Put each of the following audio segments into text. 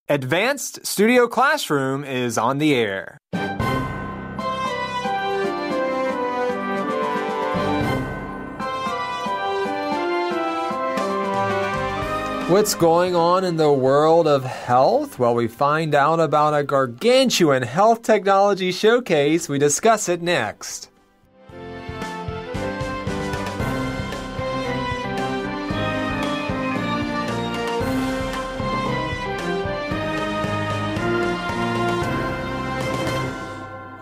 Advanced Studio Classroom is on the air. What's going on in the world of health? Well, we find out about a gargantuan health technology showcase. We discuss it next.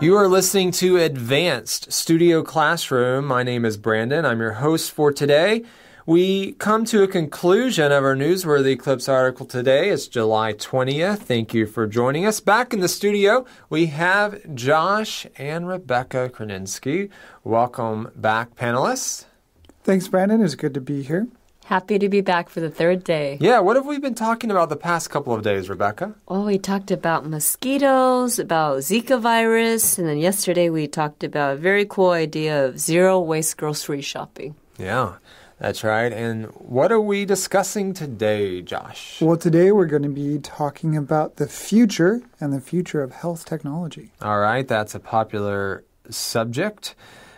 You are listening to Advanced Studio Classroom. My name is Brandon. I'm your host for today. We come to a conclusion of our Newsworthy Clips article today. It's July 20th. Thank you for joining us. Back in the studio, we have Josh and Rebecca Krasinski. Welcome back, panelists. Thanks, Brandon. It's good to be here. Happy to be back for the third day. Yeah, what have we been talking about the past couple of days, Rebecca? Well, we talked about mosquitoes, about Zika virus, and then yesterday we talked about a very cool idea of zero-waste grocery shopping. Yeah, that's right. And what are we discussing today, Josh? Well, today we're going to be talking about the future and the future of health technology. All right, that's a popular subject.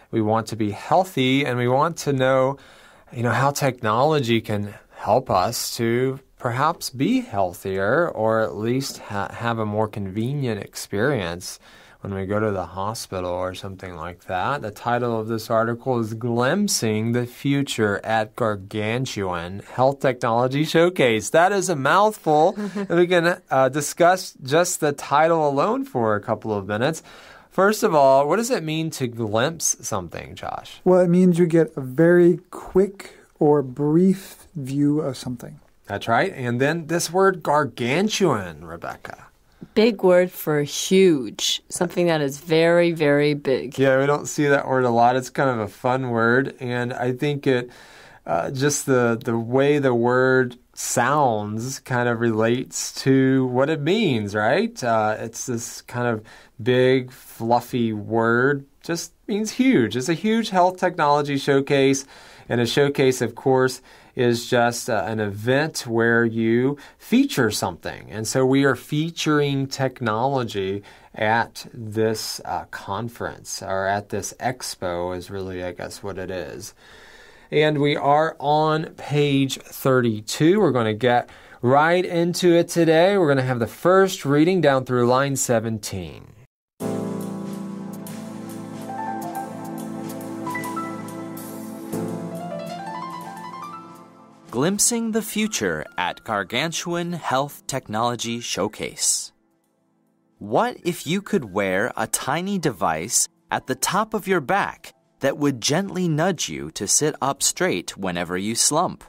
We want to be healthy, and we want to know how technology can help us to perhaps be healthier or at least have a more convenient experience when we go to the hospital or something like that. The title of this article is Glimpsing the Future at Gargantuan Health Technology Showcase. That is a mouthful. We can discuss just the title alone for a couple of minutes. First of all, what does it mean to glimpse something, Josh? Well, it means you get a very quick or brief view of something. That's right. And then this word gargantuan, Rebecca. Big word for huge, something that is very, very big. Yeah, we don't see that word a lot. It's kind of a fun word. And I think it just the way the word sounds kind of relates to what it means, right? It's this kind of big, fluffy word, just means huge. It's a huge health technology showcase, and a showcase, of course, is just an event where you feature something. And so we are featuring technology at this conference, or at this expo is really, I guess, what it is. And we are on page 32. We're going to get right into it today. We're going to have the first reading down through line 17. Glimpsing the Future at Gargantuan Health Technology Showcase. What if you could wear a tiny device at the top of your back that would gently nudge you to sit up straight whenever you slump?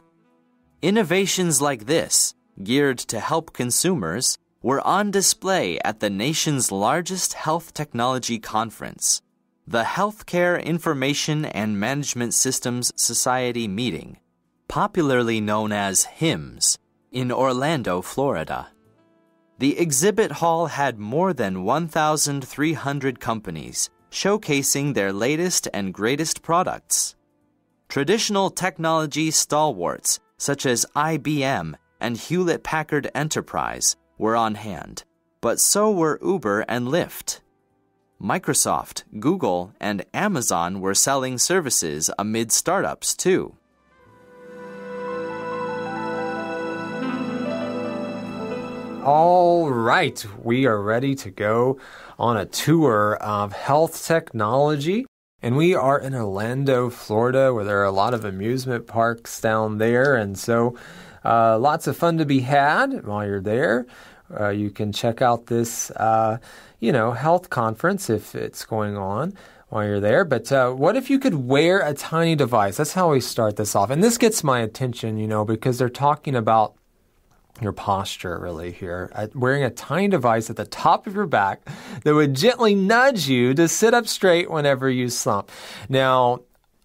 Innovations like this, geared to help consumers, were on display at the nation's largest health technology conference, the Healthcare Information and Management Systems Society meeting, popularly known as HIMSS, in Orlando, Florida. The exhibit hall had more than 1,300 companies showcasing their latest and greatest products. Traditional technology stalwarts such as IBM and Hewlett-Packard Enterprise were on hand, but so were Uber and Lyft. Microsoft, Google, and Amazon were selling services amid startups too. All right, we are ready to go on a tour of health technology. And we are in Orlando, Florida, where there are a lot of amusement parks down there. And so lots of fun to be had while you're there. You can check out this, health conference if it's going on while you're there. But what if you could wear a tiny device? That's how we start this off. And this gets my attention, because they're talking about your posture really here. Wearing a tiny device at the top of your back that would gently nudge you to sit up straight whenever you slump. Now,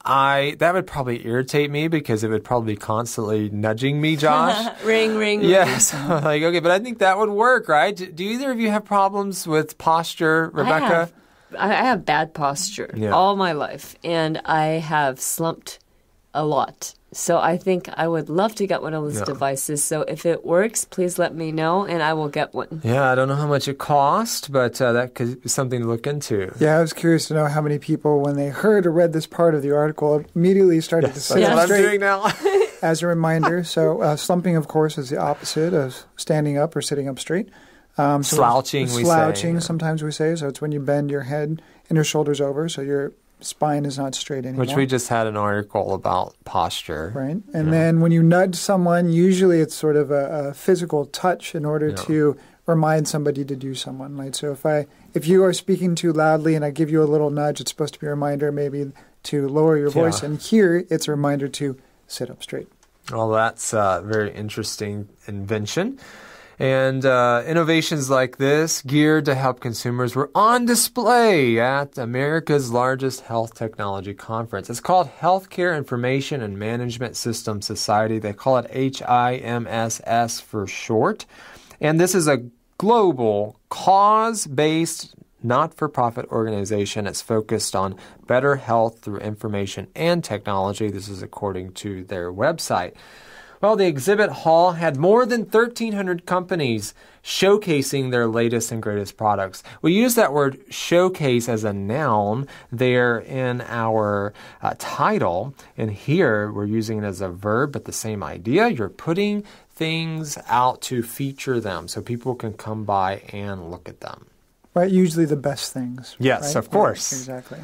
that would probably irritate me because it would probably be constantly nudging me, Josh. Ring, ring, yes. ring. Okay, but I think that would work, right? Do either of you have problems with posture, Rebecca? I have bad posture all my life, and I have slumped a lot. So I think I would love to get one of those devices. So if it works, please let me know and I will get one. Yeah, I don't know how much it cost, but that could be something to look into. Yeah, I was curious to know how many people, when they heard or read this part of the article, immediately started to sit That's up what straight. I'm doing now. As a reminder, so slumping, of course, is the opposite of standing up or sitting up straight. Slouching, we say. Slouching, sometimes we say. So it's when you bend your head and your shoulders over, so your spine is not straight anymore. Which we just had an article about posture. Right. And then when you nudge someone, usually it's sort of a physical touch in order to remind somebody to do someone. Right. So if you are speaking too loudly and I give you a little nudge, it's supposed to be a reminder maybe to lower your voice. And here it's a reminder to sit up straight. Well, that's a very interesting invention. And innovations like this, geared to help consumers, were on display at America's largest health technology conference. It's called Healthcare Information and Management Systems Society. They call it HIMSS for short. And this is a global, cause-based, not-for-profit organization. It's focused on better health through information and technology. This is according to their website. Well, the exhibit hall had more than 1,300 companies showcasing their latest and greatest products. We use that word showcase as a noun there in our title, and here we're using it as a verb, but the same idea. You're putting things out to feature them so people can come by and look at them. Right, usually the best things. Yes, right? of course. Exactly.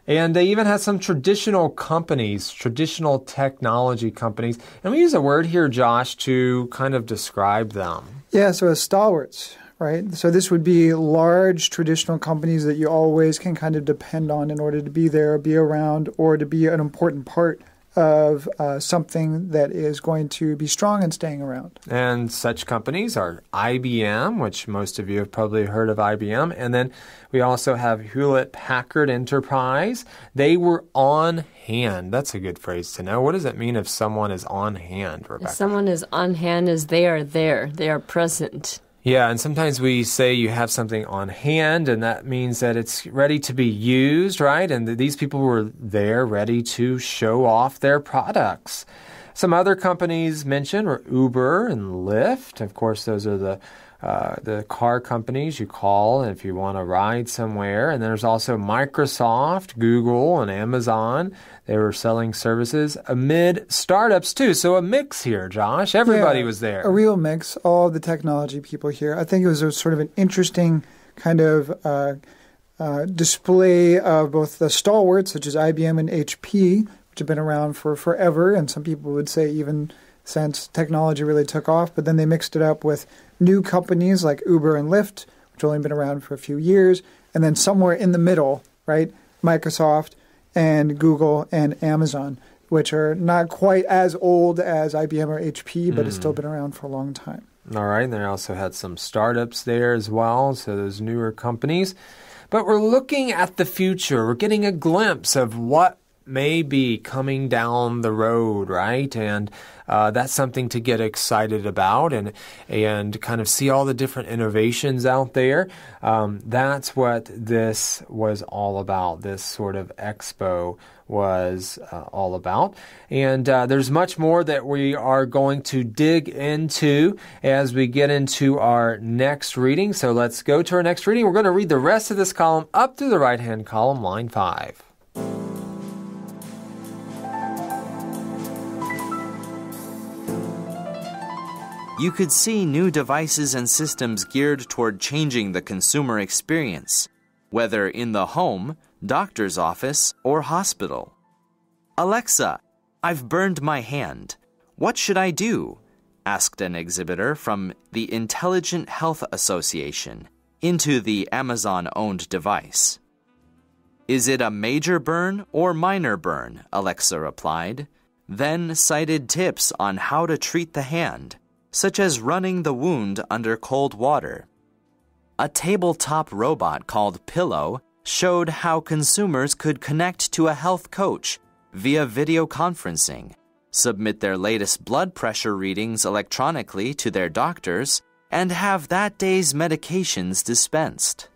And they even had some traditional companies, traditional technology companies. And we use a word here, Josh, to kind of describe them. Yeah, so as stalwarts, right? So this would be large traditional companies that you always can kind of depend on in order to be there, be around, or to be an important part of something that is going to be strong and staying around. And such companies are IBM, which most of you have probably heard of IBM. And then we also have Hewlett-Packard Enterprise. They were on hand. That's a good phrase to know. What does it mean if someone is on hand, Rebecca? If someone is on hand, is they are there. They are present. Yeah, and sometimes we say you have something on hand, and that means that it's ready to be used, right? And these people were there ready to show off their products. Some other companies mentioned were Uber and Lyft. Of course, those are the car companies you call if you want to ride somewhere. And there's also Microsoft, Google, and Amazon. They were selling services amid startups, too. So a mix here, Josh. Everybody was there. A real mix, all the technology people here. I think it was a sort of an interesting kind of display of both the stalwarts, such as IBM and HP, which have been around for forever, and some people would say even since technology really took off. But then they mixed it up with new companies like Uber and Lyft, which have only been around for a few years, and then somewhere in the middle, right, Microsoft and Google and Amazon, which are not quite as old as IBM or HP, but has still been around for a long time. All right, and they also had some startups there as well, so those newer companies. But we're looking at the future. We're getting a glimpse of what may be coming down the road, right? And that's something to get excited about and kind of see all the different innovations out there. That's what this was all about. This sort of expo was all about. And there's much more that we are going to dig into as we get into our next reading. So let's go to our next reading. We're going to read the rest of this column up through the right-hand column, line 5. You could see new devices and systems geared toward changing the consumer experience, whether in the home, doctor's office, or hospital. Alexa, I've burned my hand. What should I do? Asked an exhibitor from the Intelligent Health Association into the Amazon-owned device. Is it a major burn or minor burn? Alexa replied, then cited tips on how to treat the hand, such as running the wound under cold water. A tabletop robot called Pillow showed how consumers could connect to a health coach via video conferencing, submit their latest blood pressure readings electronically to their doctors, and have that day's medications dispensed.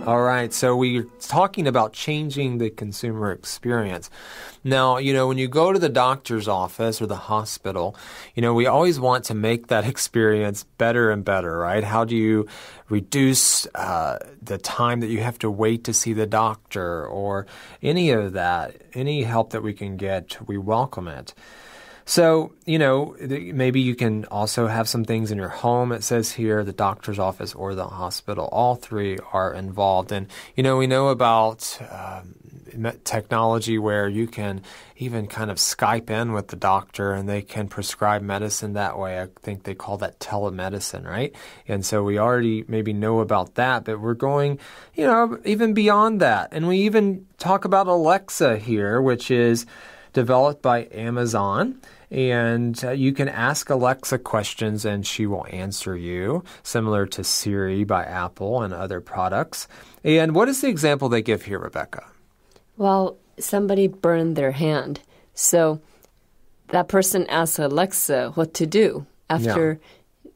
All right, so we're talking about changing the consumer experience. Now, when you go to the doctor's office or the hospital, we always want to make that experience better and better, right? How do you reduce the time that you have to wait to see the doctor or any of that? Any help that we can get, we welcome it. So, maybe you can also have some things in your home. It says here, the doctor's office or the hospital. All three are involved. And, we know about technology where you can even kind of Skype in with the doctor and they can prescribe medicine that way. I think they call that telemedicine, right? And so we already maybe know about that, but we're going, even beyond that. And we even talk about Alexa here, which is developed by Amazon. And you can ask Alexa questions and she will answer you, similar to Siri by Apple and other products. And what is the example they give here, Rebecca? Well, somebody burned their hand. So that person asks Alexa what to do after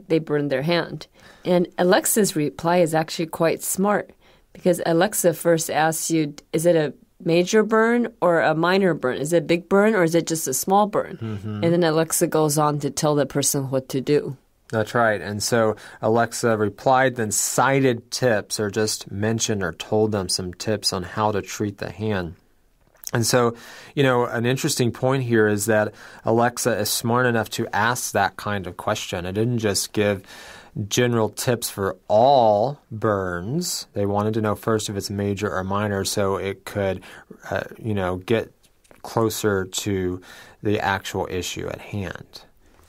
they burned their hand. And Alexa's reply is actually quite smart because Alexa first asks you, is it a major burn or a minor burn? Is it a big burn or is it just a small burn? Mm-hmm. And then Alexa goes on to tell the person what to do. That's right. And so Alexa replied, then cited tips or just mentioned or told them some tips on how to treat the hand. And so, an interesting point here is that Alexa is smart enough to ask that kind of question. It didn't just give general tips for all burns. They wanted to know first if it's major or minor so it could, get closer to the actual issue at hand.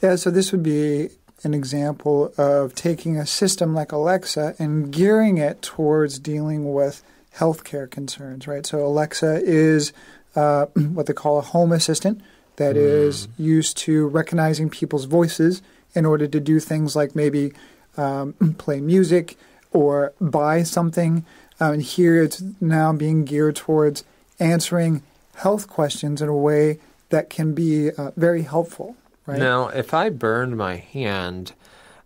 Yeah, so this would be an example of taking a system like Alexa and gearing it towards dealing with healthcare concerns, right? So Alexa is what they call a home assistant that is used to recognizing people's voices in order to do things like maybe play music or buy something. And here it's now being geared towards answering health questions in a way that can be very helpful. Right? Now, if I burned my hand,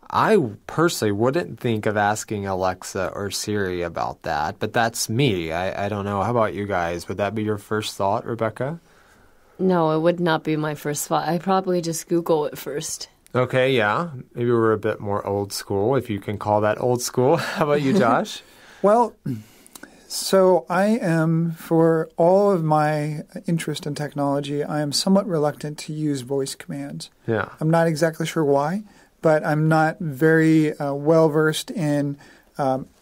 I personally wouldn't think of asking Alexa or Siri about that, but that's me. I don't know. How about you guys? Would that be your first thought, Rebecca? No, it would not be my first thought. I'd probably just Google it first. Okay, yeah. Maybe we're a bit more old school, if you can call that old school. How about you, Josh? Well, so I am, for all of my interest in technology, I am somewhat reluctant to use voice commands. Yeah. I'm not exactly sure why, but I'm not very well-versed in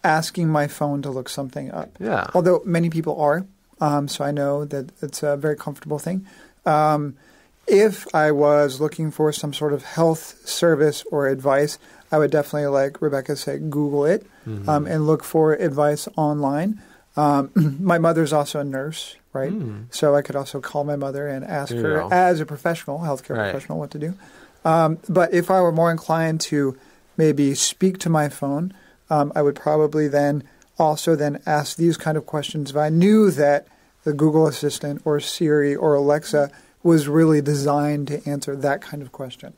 asking my phone to look something up. Yeah. Although many people are, so I know that it's a very comfortable thing. If I was looking for some sort of health service or advice, I would definitely, like Rebecca said, Google it and look for advice online. My mother's also a nurse, right? So I could also call my mother and ask her as a professional, healthcare professional, what to do. But if I were more inclined to maybe speak to my phone, I would probably then ask these kind of questions if I knew that the Google Assistant or Siri or Alexa was really designed to answer that kind of question.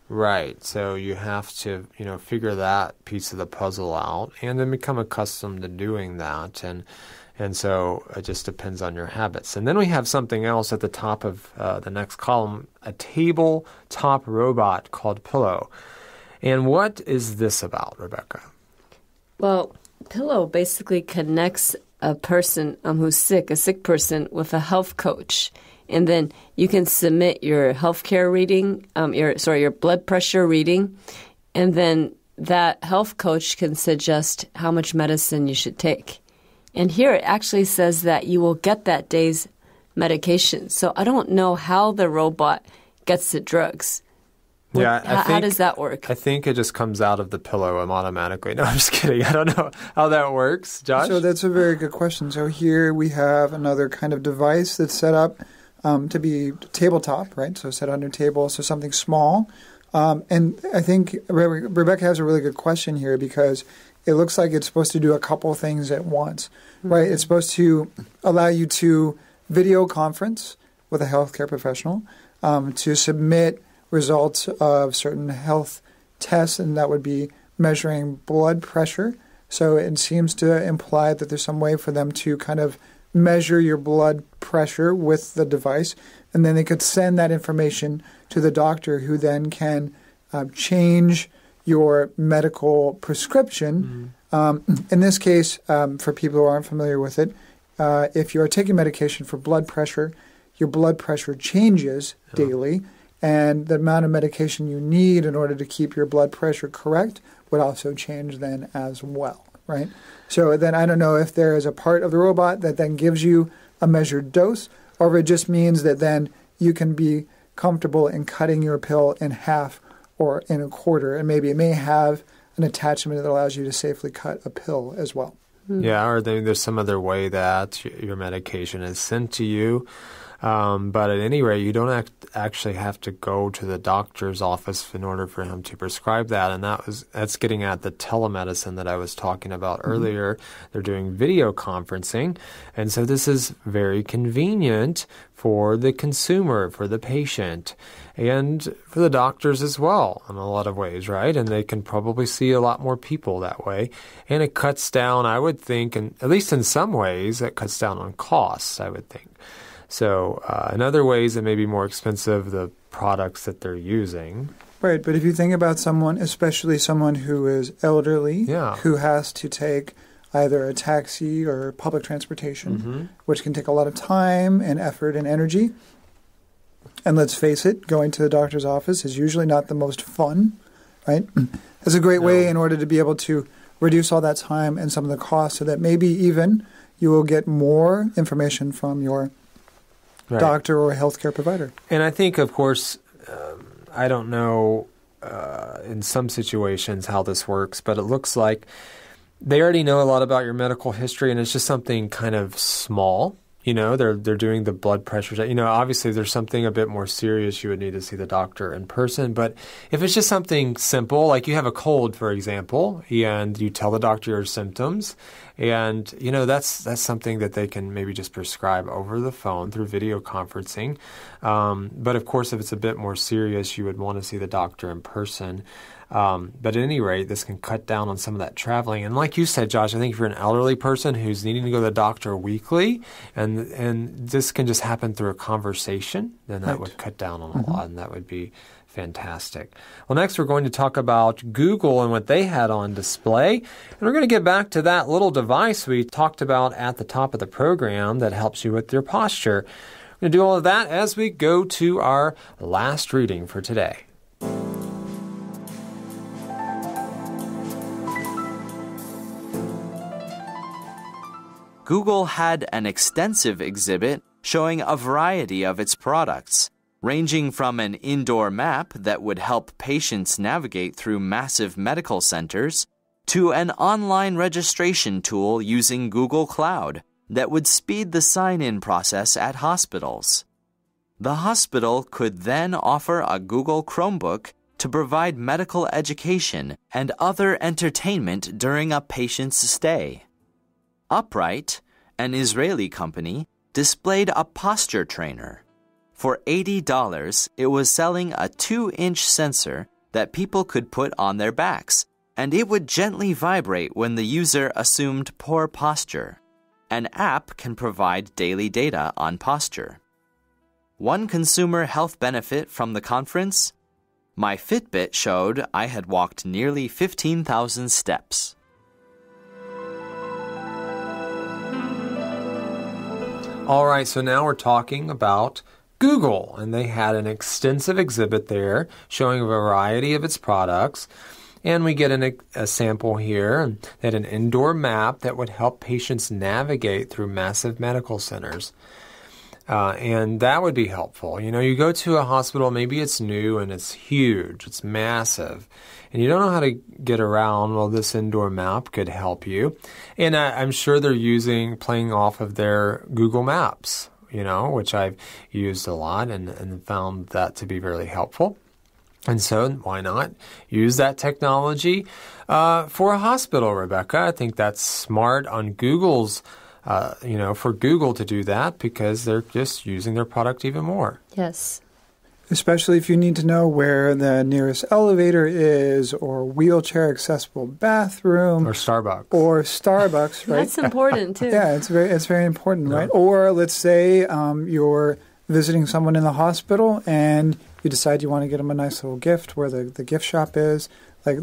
Right. So you have to, figure that piece of the puzzle out and then become accustomed to doing that. And so it just depends on your habits. And then we have something else at the top of the next column, a tabletop robot called Pillow. And what is this about, Rebecca? Well, Pillow basically connects a person who's sick, a sick person, with a health coach. And then you can submit your healthcare reading, your blood pressure reading, and then that health coach can suggest how much medicine you should take. And here it actually says that you will get that day's medication. So I don't know how the robot gets the drugs. How does that work? I think it just comes out of the pillow automatically. No, I'm just kidding. I don't know how that works. Josh? So that's a very good question. So here we have another kind of device that's set up to be tabletop, right? So set on your table, so something small. And I think Rebecca has a really good question here because it looks like it's supposed to do a couple things at once, right? It's supposed to allow you to video conference with a healthcare professional, to submit results of certain health tests, and that would be measuring blood pressure. So it seems to imply that there's some way for them to kind of measure your blood pressure with the device, and then they could send that information to the doctor, who then can change your medical prescription. In this case, for people who aren't familiar with it, if you are taking medication for blood pressure, your blood pressure changes daily, and the amount of medication you need in order to keep your blood pressure correct would also change then as well, right? So then I don't know if there is a part of the robot that then gives you a measured dose, or if it just means that then you can be comfortable in cutting your pill in half or in a quarter, and maybe it may have an attachment that allows you to safely cut a pill as well. Yeah, or there's some other way that your medication is sent to you. But at any rate, you don't actually have to go to the doctor's office in order for him to prescribe that. And that's getting at the telemedicine that I was talking about earlier. They're doing video conferencing. And so this is very convenient for the consumer, for the patient, and for the doctors as well in a lot of ways, right? And they can probably see a lot more people that way. And it cuts down, I would think, and at least in some ways, it cuts down on costs, I would think. So in other ways, it may be more expensive, the products that they're using. Right, but if you think about someone, especially someone who is elderly, who has to take either a taxi or public transportation, which can take a lot of time and effort and energy. And let's face it, going to the doctor's office is usually not the most fun, right? It's a great way in order to be able to reduce all that time and some of the costs, so that maybe even you will get more information from your doctor or healthcare provider. And I think, of course, I don't know in some situations how this works, but it looks like they already know a lot about your medical history, and it's just something kind of small. You know, they're doing the blood pressure. You know, obviously there's something a bit more serious, you would need to see the doctor in person. But if it's just something simple, like you have a cold, for example, and you tell the doctor your symptoms, and, you know, that's something that they can maybe just prescribe over the phone through video conferencing. But, of course, if it's a bit more serious, you would want to see the doctor in person. But at any rate, this can cut down on some of that traveling. And like you said, Josh, I think if you're an elderly person who's needing to go to the doctor weekly, and this can just happen through a conversation, then that would cut down on a lot, and that would be fantastic. Well, next we're going to talk about Google and what they had on display. And we're going to get back to that little device we talked about at the top of the program that helps you with your posture. We're going to do all of that as we go to our last reading for today. Google had an extensive exhibit showing a variety of its products, ranging from an indoor map that would help patients navigate through massive medical centers to an online registration tool using Google Cloud that would speed the sign-in process at hospitals. The hospital could then offer a Google Chromebook to provide medical education and other entertainment during a patient's stay. Upright, an Israeli company, displayed a posture trainer. For $80, it was selling a 2-inch sensor that people could put on their backs, and it would gently vibrate when the user assumed poor posture. An app can provide daily data on posture. One consumer health benefit from the conference: my Fitbit showed I had walked nearly 15,000 steps. All right, so now we're talking about Google, and they had an extensive exhibit there showing a variety of its products. And we get a sample here. And they had an indoor map that would help patients navigate through massive medical centers. And that would be helpful. You know, you go to a hospital, maybe it's new and it's huge, it's massive, and you don't know how to get around. Well, this indoor map could help you. And I'm sure they're playing off of their Google Maps, you know, which I've used a lot and found that to be really helpful. And so why not use that technology for a hospital, Rebecca? I think that's smart on Google's for Google to do that, because they're just using their product even more. Yes. especially if you need to know where the nearest elevator is or wheelchair accessible bathroom. Or Starbucks. Right? That's important, too. Yeah, it's very important, right? Or let's say you're visiting someone in the hospital and you decide you want to get them a nice little gift where the gift shop is. Like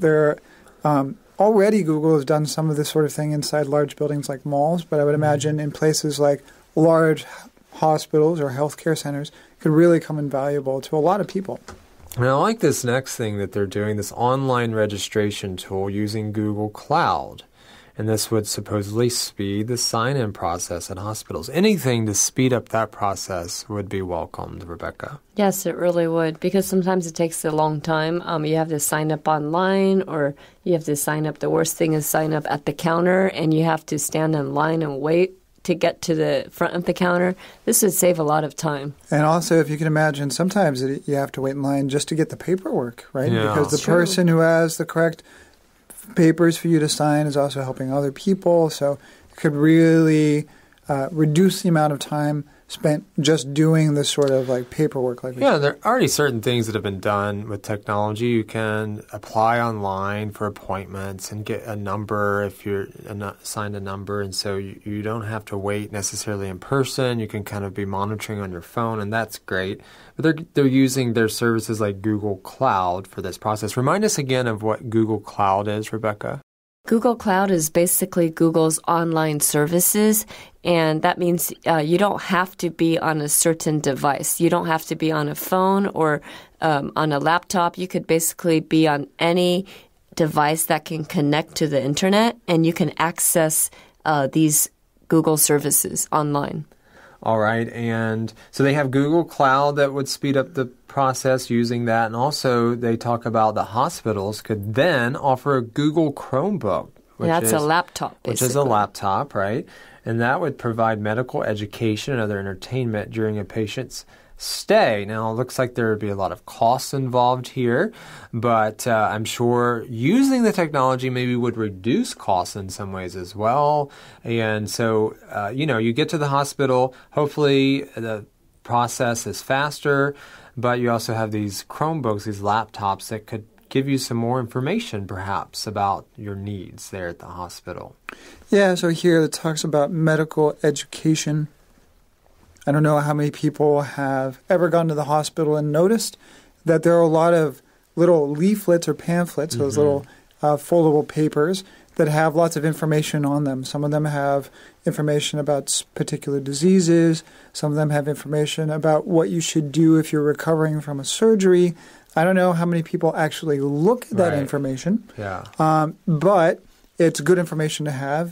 already Google has done some of this sort of thing inside large buildings like malls, but I would imagine in places like large hospitals or healthcare centers could really come invaluable to a lot of people. And I like this next thing that they're doing, this online registration tool using Google Cloud. And this would supposedly speed the sign-in process at hospitals. Anything to speed up that process would be welcomed, Rebecca. Yes, it really would, because sometimes it takes a long time. You have to sign up online, or you have to sign up. The worst thing is sign up at the counter, and you have to stand in line and wait to get to the front of the counter. This would save a lot of time. And also, if you can imagine, sometimes you have to wait in line just to get the paperwork, right? Yeah. Because the person who has the correct papers for you to sign is also helping other people. So it could really reduce the amount of time spent just doing this sort of like paperwork. There are already certain things that have been done with technology. You can apply online for appointments and get a number if you're assigned a number, and so you don't have to wait necessarily in person. You can kind of be monitoring on your phone, and that's great. But they're using their services like Google Cloud for this process. Remind us again of what Google Cloud is, Rebecca. Google Cloud is basically Google's online services, and that means you don't have to be on a certain device. You don't have to be on a phone or on a laptop. You could basically be on any device that can connect to the internet, and you can access these Google services online. All right, and so they have Google Cloud that would speed up the process using that, and also they talk about the hospitals could then offer a Google Chromebook. That's a laptop, basically. Which is a laptop, right? And that would provide medical education and other entertainment during a patient's stay. Now, it looks like there would be a lot of costs involved here, but I'm sure using the technology maybe would reduce costs in some ways as well. And so, you get to the hospital, hopefully the process is faster, but you also have these Chromebooks, these laptops that could give you some more information perhaps about your needs there at the hospital. Yeah, so here it talks about medical education. I don't know how many people have ever gone to the hospital and noticed that there are a lot of little leaflets or pamphlets, those little foldable papers that have lots of information on them. Some of them have information about particular diseases. Some of them have information about what you should do if you're recovering from a surgery. I don't know how many people actually look at that information. Yeah. But it's good information to have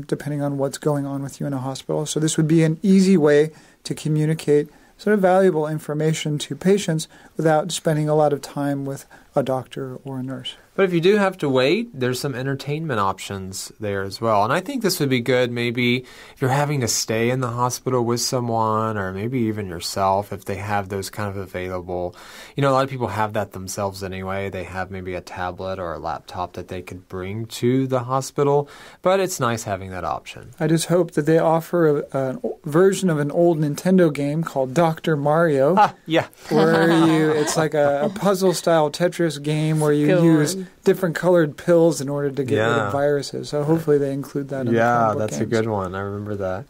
depending on what's going on with you in a hospital. So this would be an easy way to communicate sort of valuable information to patients without spending a lot of time with a doctor or a nurse. But if you do have to wait, there's some entertainment options there as well. And I think this would be good maybe if you're having to stay in the hospital with someone or maybe even yourself if they have those kind of available. A lot of people have that themselves anyway. They have maybe a tablet or a laptop that they could bring to the hospital. But it's nice having that option. I just hope that they offer a version of an old Nintendo game called Dr. Mario. Yeah. Where it's like a puzzle-style Tetris game where you use different colored pills in order to get rid of viruses. So hopefully they include that in the Chromebook that's games. a good one. I remember that.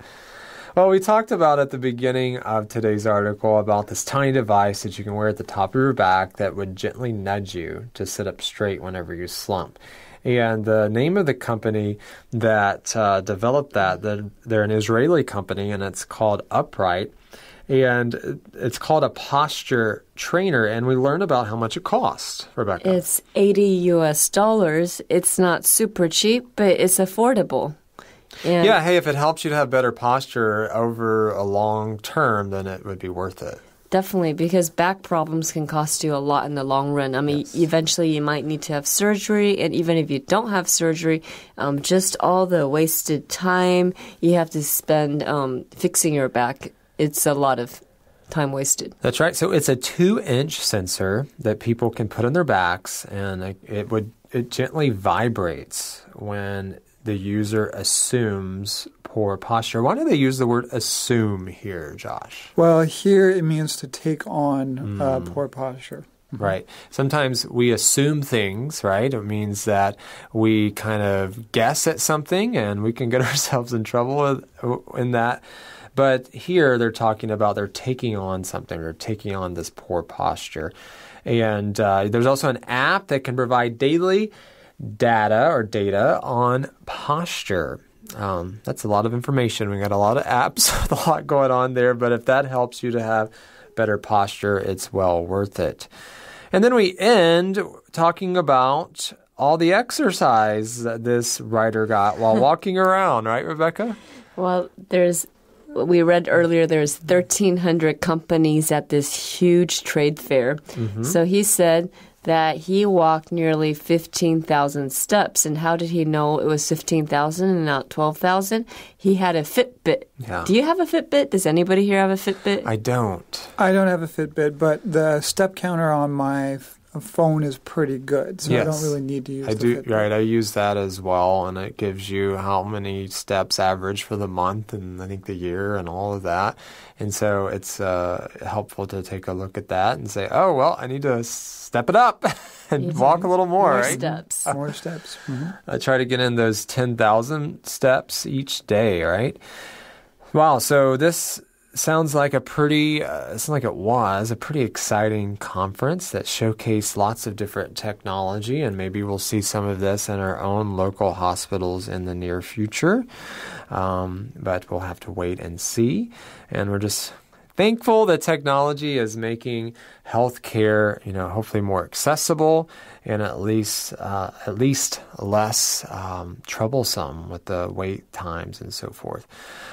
Well, we talked about at the beginning of today's article about this tiny device that you can wear at the top of your back that would gently nudge you to sit up straight whenever you slump. And the name of the company that developed that, they're an Israeli company, and it's called Upright. And it's called a posture trainer, and we learn about how much it costs, Rebecca. It's $80. It's not super cheap, but it's affordable. And if it helps you to have better posture over a long term, then it would be worth it. Definitely, because back problems can cost you a lot in the long run. I mean, eventually you might need to have surgery, and even if you don't have surgery, just all the wasted time you have to spend fixing your back, it's a lot of time wasted. That's right. So it's a 2-inch sensor that people can put on their backs, and it gently vibrates when the user assumes poor posture. Why do they use the word assume here, Josh? Well, here it means to take on poor posture. Right. Sometimes we assume things, right? It means that we kind of guess at something and we can get ourselves in trouble in that. But here they're talking about they're taking on something. They're taking on this poor posture. And there's also an app that can provide daily data on posture. That's a lot of information. We got a lot of apps with a lot going on there. But if that helps you to have better posture, it's well worth it. And then we end talking about all the exercise that this writer got while walking around, right, Rebecca? Well, we read earlier there's 1,300 companies at this huge trade fair. Mm-hmm. So he said that he walked nearly 15,000 steps. And how did he know it was 15,000 and not 12,000? He had a Fitbit. Yeah. Do you have a Fitbit? Does anybody here have a Fitbit? I don't. I don't have a Fitbit, but the step counter on my phone is pretty good, so yes. I don't really need to use the Fitbit. Right, I use that as well, and it gives you how many steps average for the month and I think the year and all of that. And so it's helpful to take a look at that and say, oh, well, I need to step it up and walk a little more, right? Steps. More steps. Mm-hmm. I try to get in those 10,000 steps each day, right? Wow, so this sounds like it was a pretty exciting conference that showcased lots of different technology, and maybe we'll see some of this in our own local hospitals in the near future. But we'll have to wait and see. And we're just thankful that technology is making healthcare, hopefully more accessible and at least less troublesome with the wait times and so forth.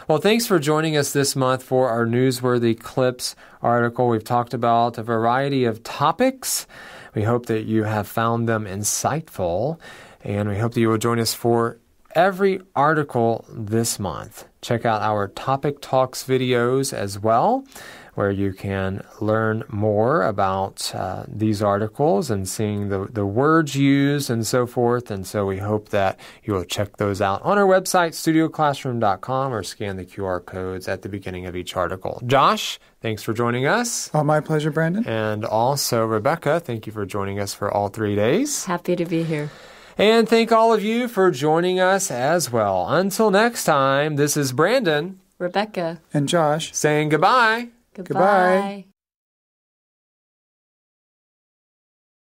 Well, thanks for joining us this month for our Newsworthy Clips article. We've talked about a variety of topics. We hope that you have found them insightful, and we hope that you will join us for every article this month. Check out our Topic Talks videos as well, where you can learn more about these articles and seeing the words used and so forth. And so we hope that you will check those out on our website, studioclassroom.com, or scan the QR codes at the beginning of each article. Josh, thanks for joining us. Oh, my pleasure, Brandon. And also, Rebecca, thank you for joining us for all 3 days. Happy to be here. And thank all of you for joining us as well. Until next time, this is Brandon, Rebecca, and Josh saying goodbye. Goodbye.